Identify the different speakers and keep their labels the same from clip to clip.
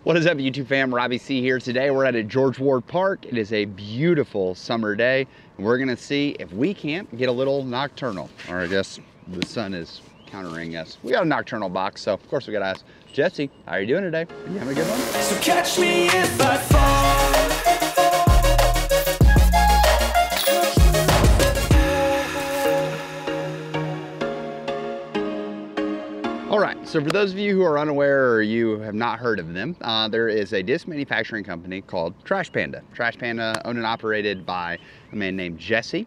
Speaker 1: What is up, YouTube fam? Robbie C here. Today we're at a George Ward Park. It is a beautiful summer day, and we're gonna see if we can't get a little nocturnal. Or I guess the sun is countering us. We got a nocturnal box, so of course we gotta ask Jesse, how are you doing today? You having a good one?
Speaker 2: So catch me if I fall.
Speaker 1: All right, so for those of you who are unaware or you have not heard of them, there is a disc manufacturing company called Trash Panda. Trash Panda, owned and operated by a man named Jesse,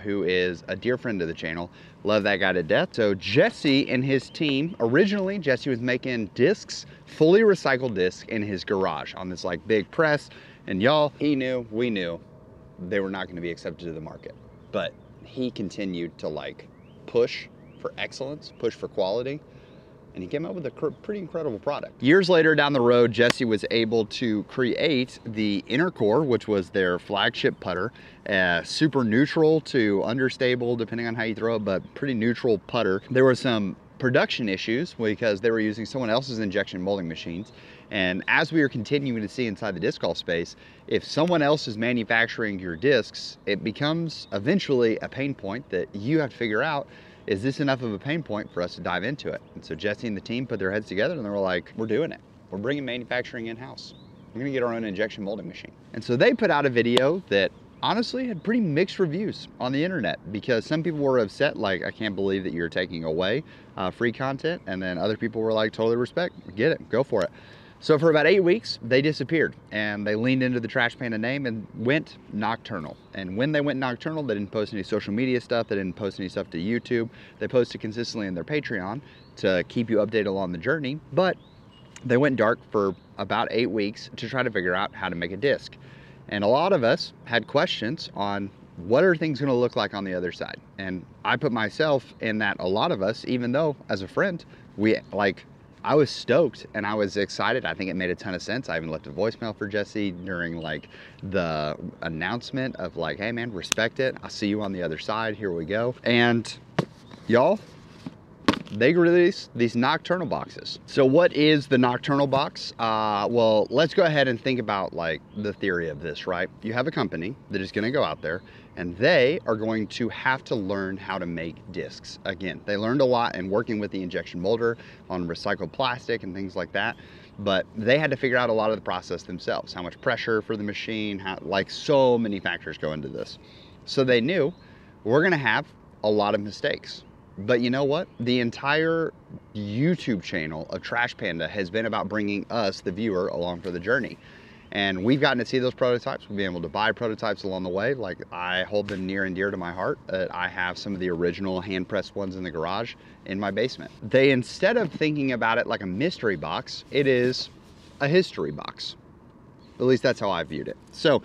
Speaker 1: who is a dear friend of the channel. Love that guy to death. So Jesse and his team, originally Jesse was making discs, fully recycled discs in his garage on this like big press. And y'all, he knew, we knew they were not gonna be accepted to the market. But he continued to like push for excellence, push for quality. And he came up with a pretty incredible product. Years later down the road, Jesse was able to create the inner core, which was their flagship putter, super neutral to understable, depending on how you throw it, but pretty neutral putter. There were some production issues because they were using someone else's injection molding machines. And as we are continuing to see inside the disc golf space, if someone else is manufacturing your discs, it becomes eventually a pain point that you have to figure out, is this enough of a pain point for us to dive into it? And so Jesse and the team put their heads together and they were like, we're doing it. We're bringing manufacturing in-house. We're gonna get our own injection molding machine. And so they put out a video that honestly had pretty mixed reviews on the internet, because some people were upset, like, I can't believe that you're taking away free content. And then other people were like, totally respect, get it, go for it. So for about 8 weeks, they disappeared and they leaned into the Trash Panda name and went nocturnal. And when they went nocturnal, they didn't post any social media stuff. They didn't post any stuff to YouTube. They posted consistently in their Patreon to keep you updated along the journey. But they went dark for about 8 weeks to try to figure out how to make a disc. And a lot of us had questions on what are things gonna look like on the other side. And I put myself in that, a lot of us, even though as a friend, I was stoked and I was excited. I think it made a ton of sense. I even left a voicemail for Jesse during like the announcement of like, hey man, respect it. I'll see you on the other side. Here we go. And y'all, they released these nocturnal boxes. So what is the nocturnal box? Well, let's go ahead and think about like the theory of this, right? You have a company that is gonna go out there and they are going to have to learn how to make discs. Again, they learned a lot in working with the injection molder on recycled plastic and things like that, but they had to figure out a lot of the process themselves, how much pressure for the machine, how, like so many factors go into this. So they knew we're gonna have a lot of mistakes. But you know what? The entire YouTube channel of Trash Panda has been about bringing us, the viewer, along for the journey. And we've gotten to see those prototypes. We've been able to buy prototypes along the way. Like, I hold them near and dear to my heart. I have some of the original hand-pressed ones in the garage in my basement. They, instead of thinking about it like a mystery box, it is a history box. At least that's how I viewed it. So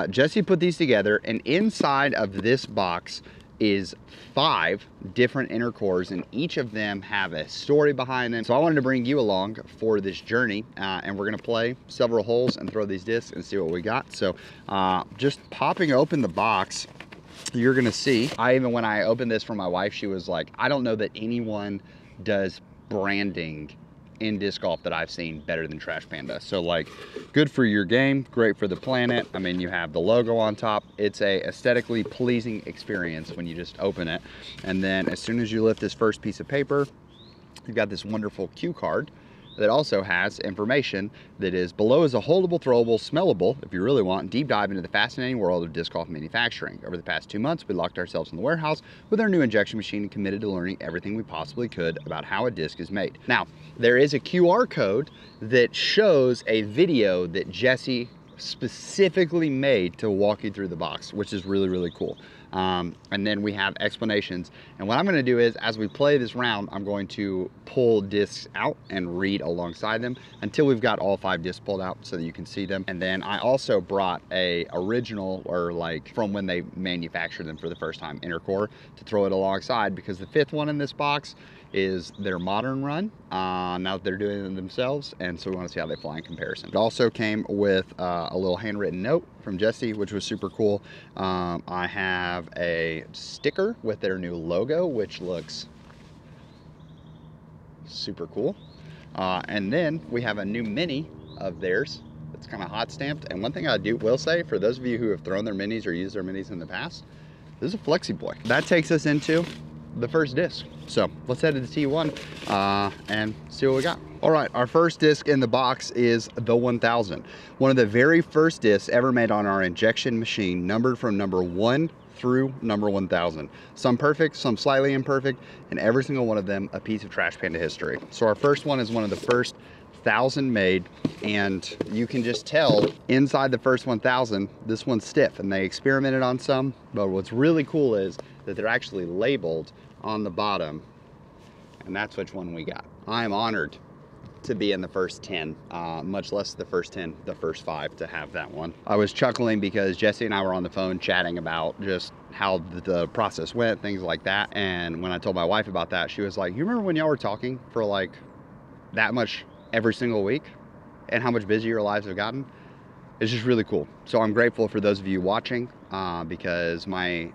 Speaker 1: Jesse put these together, and inside of this box is 5 different inner cores, and each of them have a story behind them. So I wanted to bring you along for this journey, and we're gonna play several holes and throw these discs and see what we got. So just popping open the box, you're gonna see, when I opened this for my wife, she was like, I don't know that anyone does branding in disc golf that I've seen better than Trash Panda. So like, good for your game, great for the planet. I mean, you have the logo on top. It's a aesthetically pleasing experience when you just open it. And then as soon as you lift this first piece of paper, you've got this wonderful cue card that also has information that is below is a holdable, throwable, smellable, if you really want, deep dive into the fascinating world of disc golf manufacturing. Over the past 2 months, we locked ourselves in the warehouse with our new injection machine and committed to learning everything we possibly could about how a disc is made. Now, there is a QR code that shows a video that Jesse specifically made to walk you through the box, which is really, really cool. And then we have explanations. And what I'm gonna do is, as we play this round, I'm going to pull discs out and read alongside them until we've got all 5 discs pulled out so that you can see them. And then I also brought a original, or like from when they manufactured them for the first time, inner core, to throw it alongside, because the 5th one in this box is their modern run, now that they're doing it themselves, and so we want to see how they fly in comparison. It also came with a little handwritten note from Jesse, which was super cool. I have a sticker with their new logo, which looks super cool. And then we have a new mini of theirs. It's kind of hot stamped. And one thing I will say, for those of you who have thrown their minis or used their minis in the past, this is a flexi boy. That takes us into the first disc. So let's head to the T1 and see what we got. All right, our first disc in the box is the 1000. One of the very first discs ever made on our injection machine, numbered from number 1 through number 1000. Some perfect, some slightly imperfect, and every single one of them a piece of Trash Panda history. So our first one is one of the first 1000 made, and you can just tell inside the first 1000, this one's stiff, and they experimented on some, but what's really cool is that they're actually labeled on the bottom, and that's which one we got. I am honored to be in the first 10, much less the first 10, the first 5 to have that one. I was chuckling because Jesse and I were on the phone chatting about just how the process went, things like that. And when I told my wife about that, she was like, you remember when y'all were talking for like that much every single week and how much busier your lives have gotten? It's just really cool. So I'm grateful for those of you watching because my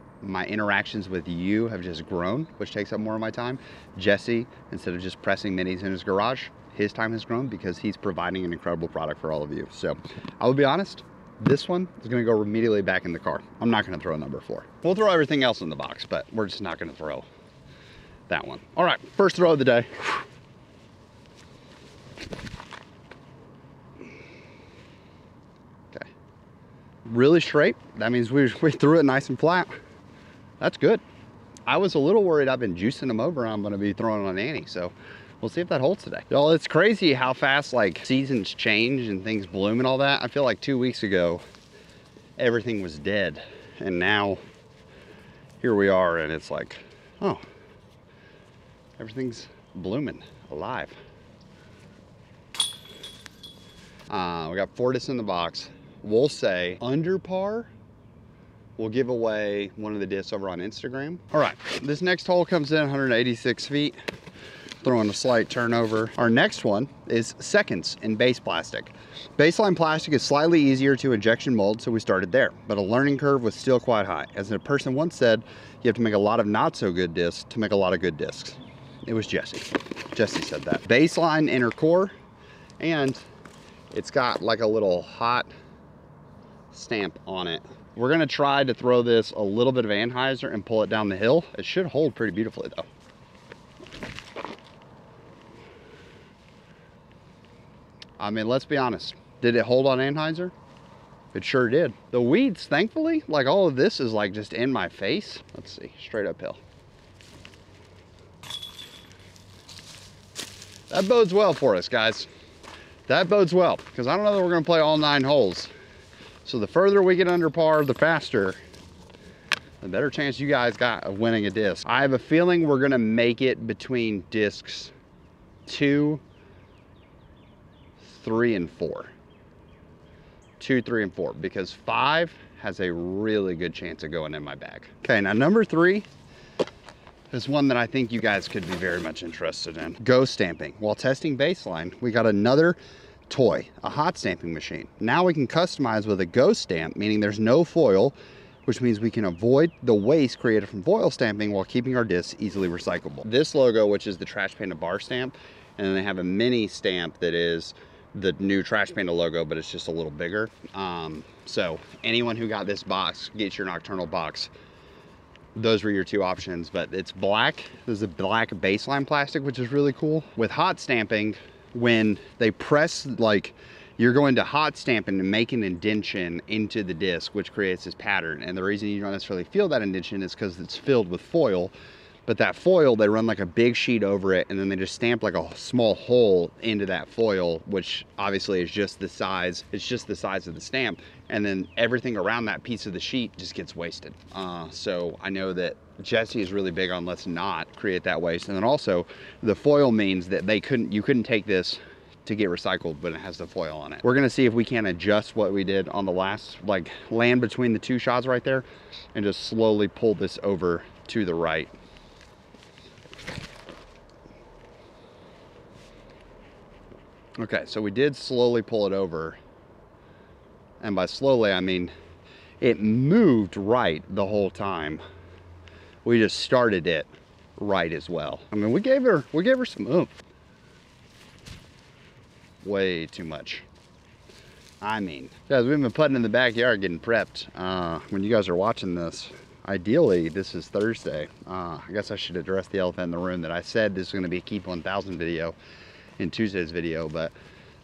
Speaker 1: interactions with you have just grown, which takes up more of my time. Jesse, instead of just pressing minis in his garage, his time has grown because he's providing an incredible product for all of you. So I will be honest, this one is gonna go immediately back in the car. I'm not gonna throw a number 4. We'll throw everything else in the box, but we're just not gonna throw that one. All right, first throw of the day. Okay, really straight. That means we threw it nice and flat. That's good. I was a little worried. I've been juicing them over. I'm gonna be throwing on Annie, so we'll see if that holds today. Y'all, it's crazy how fast like seasons change and things bloom and all that. I feel like 2 weeks ago, everything was dead. And now here we are and it's like, oh, everything's blooming, alive. We got 4 discs in the box. We'll say under par, we'll give away one of the discs over on Instagram. All right, this next hole comes in 186 feet. Throwing a slight turnover. Our next one is seconds in base plastic. Baseline plastic is slightly easier to injection mold, so we started there, but a learning curve was still quite high. As a person once said, you have to make a lot of not so good discs to make a lot of good discs. It was Jesse. Jesse said that. Baseline inner core, and it's got like a little hot stamp on it. We're gonna try to throw this a little bit of anhyzer and pull it down the hill. It should hold pretty beautifully though. I mean, let's be honest. Did it hold on anhyzer? It sure did. The weeds, thankfully, like all of this is like just in my face. Let's see, straight uphill. That bodes well for us, guys. That bodes well, because I don't know that we're gonna play all 9 holes. So the further we get under par, the faster, the better chance you guys got of winning a disc. I have a feeling we're gonna make it between discs 2, 3, and 4. 2, 3, and 4, because 5 has a really good chance of going in my bag. Okay, now number 3 is one that I think you guys could be very much interested in. Ghost stamping. While testing baseline, we got another toy, a hot stamping machine. Now we can customize with a ghost stamp, meaning there's no foil, which means we can avoid the waste created from foil stamping while keeping our discs easily recyclable. This logo, which is the Trash Panda bar stamp, and then they have a mini stamp that is the new Trash Panda logo, but it's just a little bigger. So anyone who got this box, get your Nocturnal box. Those were your 2 options, but it's black. There's a black baseline plastic, which is really cool. With hot stamping, when they press, like, you're going to hot stamp and make an indentation into the disc, which creates this pattern. And the reason you don't necessarily feel that indentation is because it's filled with foil. But that foil, they run like a big sheet over it, and then they just stamp like a small hole into that foil, which obviously is just the size, it's just the size of the stamp. And then everything around that piece of the sheet just gets wasted. So I know that Jesse is really big on let's not create that waste. And then also the foil means that you couldn't take this to get recycled, but it has the foil on it. We're gonna see if we can adjust what we did on the last, like land between the 2 shots right there and just slowly pull this over to the right. Okay, so we did slowly pull it over. And by slowly, I mean, it moved right the whole time. We just started it right as well. I mean, we gave her some oomph. Way too much. I mean, guys, we've been putting in the backyard getting prepped. When you guys are watching this, ideally, this is Thursday. I guess I should address the elephant in the room that I said this is gonna be a Keep 1000 video in Tuesday's video, but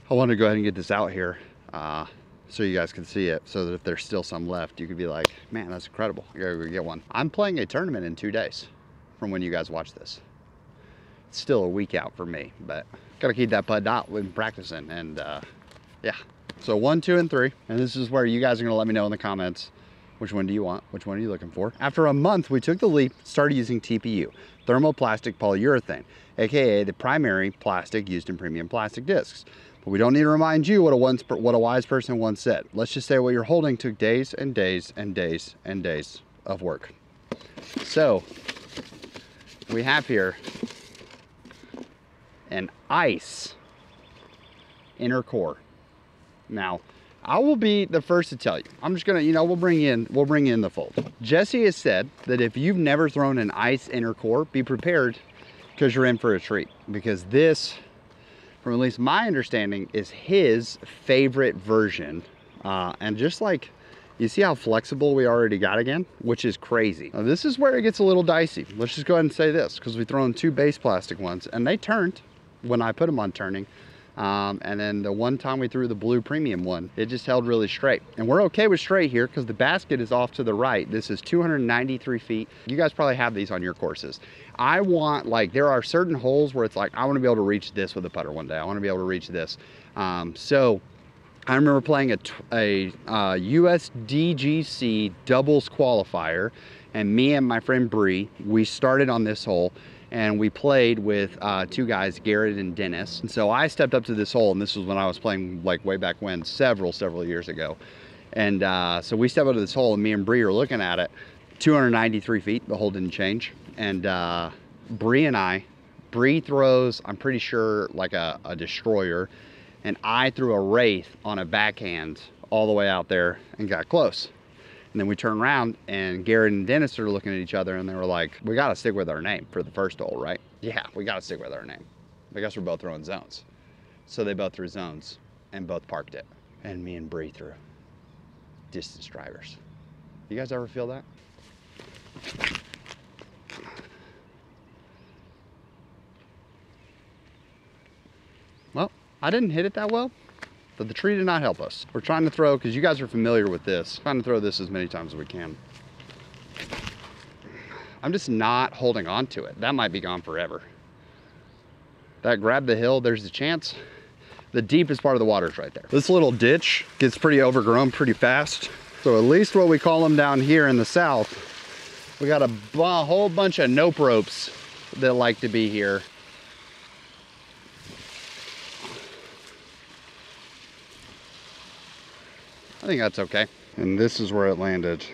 Speaker 1: I wanted to go ahead and get this out here so you guys can see it, so that if there's still some left, you could be like, man, that's incredible. I gotta go get one. I'm playing a tournament in 2 days from when you guys watch this. It's still a week out for me, but gotta keep that putt out when practicing, and yeah. So 1, 2, and 3, and this is where you guys are gonna let me know in the comments, which one do you want? Which one are you looking for? After a month, we took the leap, started using TPU, thermoplastic polyurethane, AKA the primary plastic used in premium plastic discs. But we don't need to remind you what a wise person once said. Let's just say what you're holding took days and days and days and days of work. So we have here an ice inner core. Now, I will be the first to tell you. I'm just gonna, we'll bring you in the fold. Jesse has said that if you've never thrown an ice inner core, be prepared, because you're in for a treat. Because this, from at least my understanding, is his favorite version. And just like, you see how flexible we already got again, which is crazy. Now, this is where it gets a little dicey. Let's just go ahead and say this, because we've thrown 2 base plastic ones, and they turned when I put them on turning. And then the one time we threw the blue premium one, it just held really straight. And we're okay with straight here because the basket is off to the right. This is 293 feet. You guys probably have these on your courses. I want, like, there are certain holes where it's like, I want to be able to reach this with a putter one day. I want to be able to reach this. So I remember playing a USDGC doubles qualifier, and me and my friend Bree, we started on this hole, and we played with 2 guys, Garrett and Dennis. And so I stepped up to this hole, and this was when I was playing, like, way back when, several years ago. And so we stepped up to this hole, and me and Bree are looking at it. 293 feet, the hole didn't change. And Bree throws, I'm pretty sure, like a destroyer, and I threw a wraith on a backhand all the way out there and got close. And then we turned around, and Garrett and Dennis are looking at each other, and they were like, we got to stick with our name for the first hole, right? Yeah, we got to stick with our name. I guess we're both throwing zones. So they both threw zones and both parked it. And me and Bree threw distance drivers. You guys ever feel that? Well, I didn't hit it that well, but the tree did not help us. We're trying to throw, because you guys are familiar with this, trying to throw this as many times as we can. I'm just not holding on to it. That might be gone forever. That grabbed the hill, there's a chance. The deepest part of the water is right there. This little ditch gets pretty overgrown pretty fast. So at least what we call them down here in the south, we got a whole bunch of nope ropes that like to be here. I think that's okay. And this is where it landed.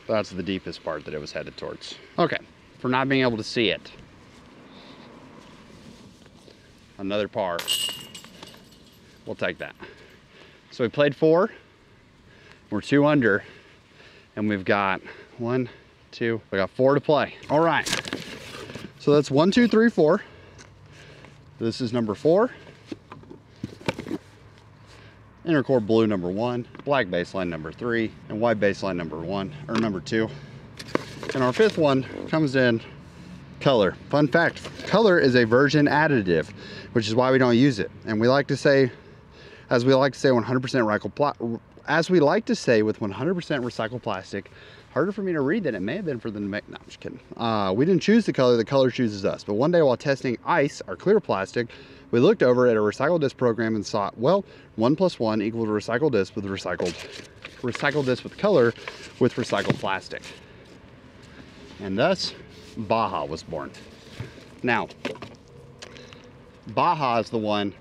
Speaker 1: That's the deepest part that it was headed towards. Okay, for not being able to see it. Another par. We'll take that. So we played 4. We're 2 under. And we've got 1, 2, we got 4 to play. All right. So that's 1, 2, 3, 4. This is number 4. Inner core blue number 1, black baseline number 3, and white baseline number 1, or number 2. And our 5th one comes in color. Fun fact, color is a virgin additive, which is why we don't use it. And we like to say, as we like to say, 100% recycled plastic. Harder for me to read than it may have been for them to make. No, I'm just kidding. We didn't choose the color chooses us. But one day while testing ice, our clear plastic, we looked over at a recycled disc program and thought, well, 1 + 1 equals recycled disc with recycled disc with color with recycled plastic. And thus, Baja was born. Now, Baja is the one,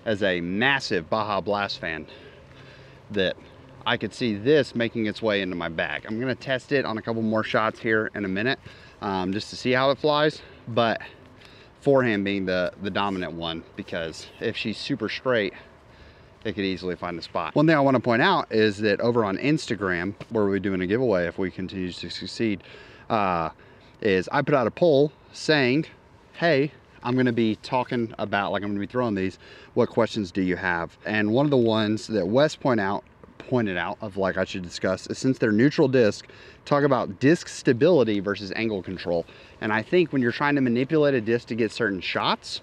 Speaker 1: as a massive Baja Blast fan, that I could see this making its way into my bag. I'm gonna test it on a couple more shots here in a minute, just to see how it flies, but forehand being the dominant one, because if she's super straight, it could easily find a spot. One thing I want to point out is that over on Instagram, where we're doing a giveaway if we continue to succeed, is I put out a poll saying, hey, I'm gonna be talking about, like I'm gonna be throwing these, what questions do you have? And one of the ones that Wes pointed out of like I should discuss is, since they're neutral disc, talk about disc stability versus angle control. And I think when you're trying to manipulate a disc to get certain shots,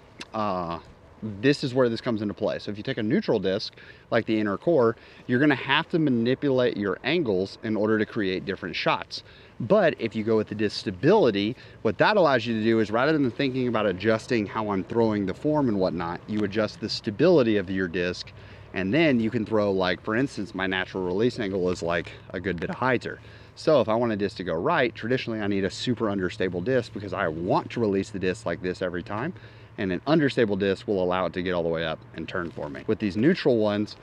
Speaker 1: this is where this comes into play. So if you take a neutral disc, like the inner core, you're gonna have to manipulate your angles in order to create different shots. But if you go with the disc stability, what that allows you to do is, rather than thinking about adjusting how I'm throwing the form and whatnot, you adjust the stability of your disc, and then you can throw, like for instance, my natural release angle is like a good bit of hyzer. So if I want a disc to go right, traditionally I need a super understable disc because I want to release the disc like this every time. And an understable disc will allow it to get all the way up and turn for me. With these neutral ones,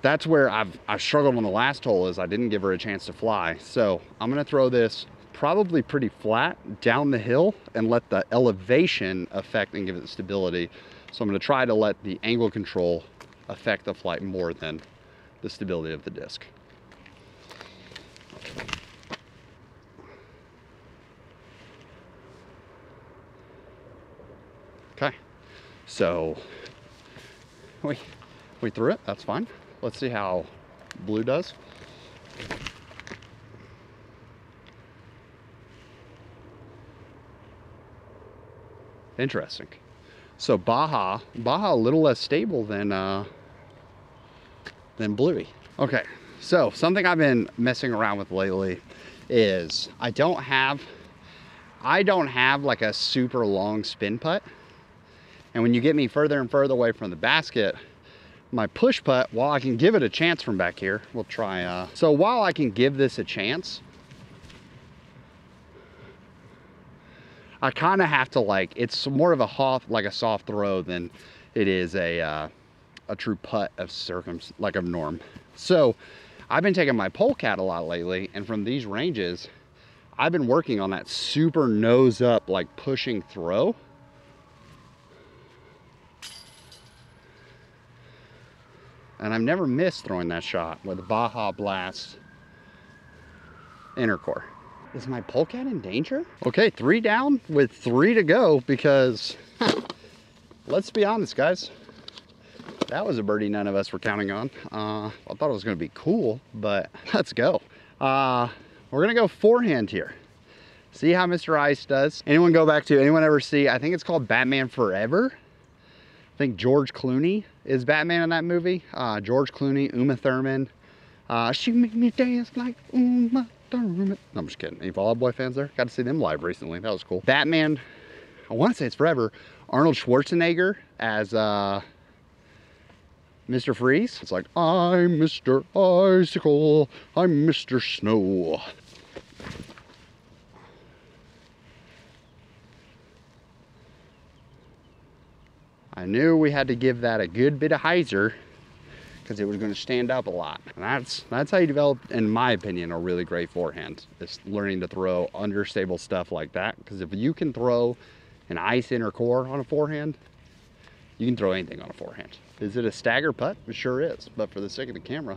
Speaker 1: that's where I've struggled on the last hole, is I didn't give her a chance to fly. So I'm gonna throw this probably pretty flat down the hill and let the elevation affect and give it stability. So I'm gonna try to let the angle control affect the flight more than the stability of the disc. Okay, so we threw it, that's fine. Let's see how blue does. Interesting. So Baja a little less stable than Bluey. Okay, so something I've been messing around with lately is I don't have like a super long spin putt. And when you get me further and further away from the basket, my push putt, while I can give it a chance from back here, we'll try, so while I can give this a chance, I kind of have to, like, it's more of a soft throw than it is a true putt of of norm. So I've been taking my polecat a lot lately, and from these ranges, I've been working on that super nose up, like pushing throw. And I've never missed throwing that shot with a Baja Blast inner core. Is my polecat in danger? Okay, 3 down with 3 to go because, let's be honest, guys. That was a birdie none of us were counting on. I thought it was gonna be cool, but let's go. We're gonna go forehand here. See how Mr. Ice does. Anyone ever see, I think it's called Batman Forever? I think George Clooney is Batman in that movie. George Clooney, Uma Thurman. She make me dance like Uma Thurman. No, I'm just kidding. Any Fall Out Boy fans there? Got to see them live recently. That was cool. Batman, I want to say it's Forever. Arnold Schwarzenegger as Mr. Freeze. It's like, I'm Mr. Icicle, I'm Mr. Snow. I knew we had to give that a good bit of hyzer because it was going to stand up a lot. And that's how you develop, in my opinion, a really great forehand. Is learning to throw understable stuff like that. Because if you can throw an ice inner core on a forehand, you can throw anything on a forehand. Is it a stagger putt? It sure is. But for the sake of the camera,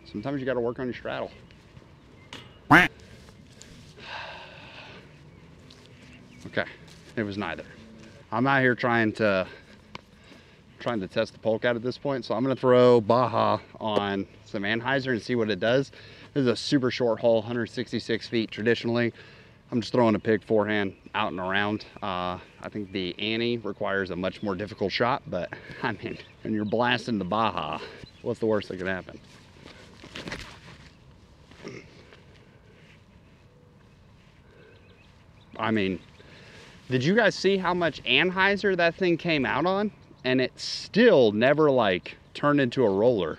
Speaker 1: sometimes you got to work on your straddle. Okay, it was neither. I'm out here trying to test the polecat at this point, so I'm gonna throw Baja on some anhyzer and see what it does. This is a super short hole, 166 feet traditionally. I'm just throwing a pig forehand out and around. I think the Annie requires a much more difficult shot, but I mean, when you're blasting the Baja, what's the worst that can happen? I mean, did you guys see how much anhyzer that thing came out on? And it still never like turned into a roller.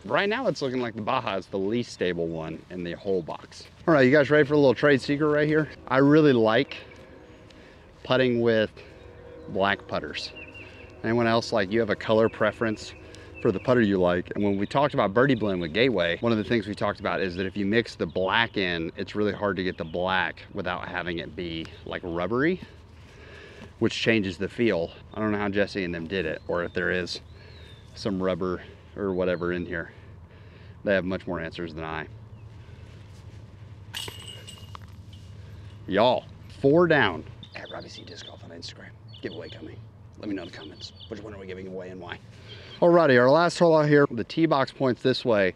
Speaker 1: Right now it's looking like the Baja is the least stable one in the whole box. All right, you guys ready for a little trade secret right here? I really like putting with black putters. Anyone else, like, you have a color preference for the putter you like? And when we talked about Birdie Blend with Gateway, one of the things we talked about is that if you mix the black in, it's really hard to get the black without having it be like rubbery, which changes the feel. I don't know how Jesse and them did it, or if there is some rubber or whatever in here. They have much more answers than I. Y'all, 4 down at Robbie C Disc Golf on Instagram. giveaway coming. Let me know in the comments. Which one are we giving away and why? Alrighty, our last hole out here, the tee box points this way,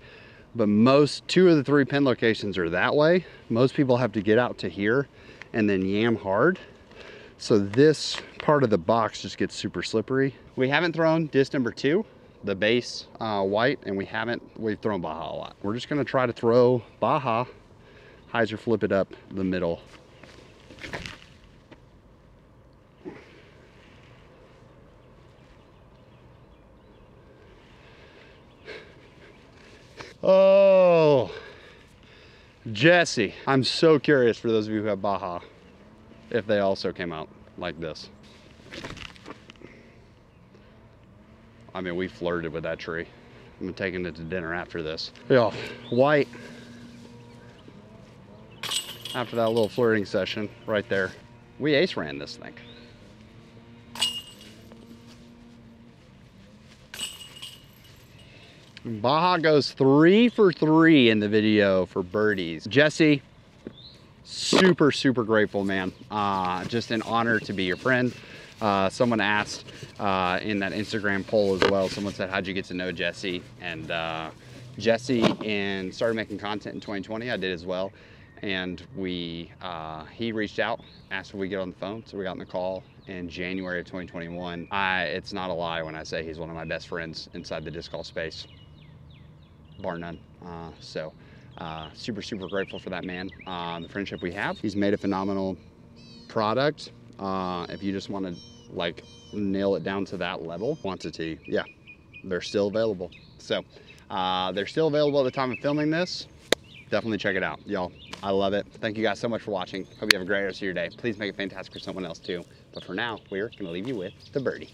Speaker 1: but two of the 3 pin locations are that way. Most people have to get out to here and then yam hard. So this part of the box just gets super slippery. We haven't thrown disc number 2, the base white, and we've thrown Baja a lot. We're just gonna try to throw Baja, hyzer flip it up the middle. Oh, Jesse, I'm so curious for those of you who have Baja, if they also came out like this. I mean, we flirted with that tree. I'm taking it to dinner after this. Yeah, white. After that little flirting session right there, we ace ran this thing. Baja goes 3 for 3 in the video for birdies. Jesse, super, super grateful, man. Just an honor to be your friend. Someone asked in that Instagram poll as well, someone said, how'd you get to know Jesse? And Jesse started making content in 2020, I did as well. And he reached out, asked if we get on the phone, so we got on the call in January of 2021. It's not a lie when I say he's one of my best friends inside the disc golf space, bar none. Super, super grateful for that man, the friendship we have. He's made a phenomenal product. If you just want to like nail it down to that level, quantity, yeah, they're still available. So they're still available at the time of filming this. Definitely check it out, y'all. I love it. Thank you guys so much for watching. Hope you have a great rest of your day. Please make it fantastic for someone else too. But for now, we're gonna leave you with the birdie.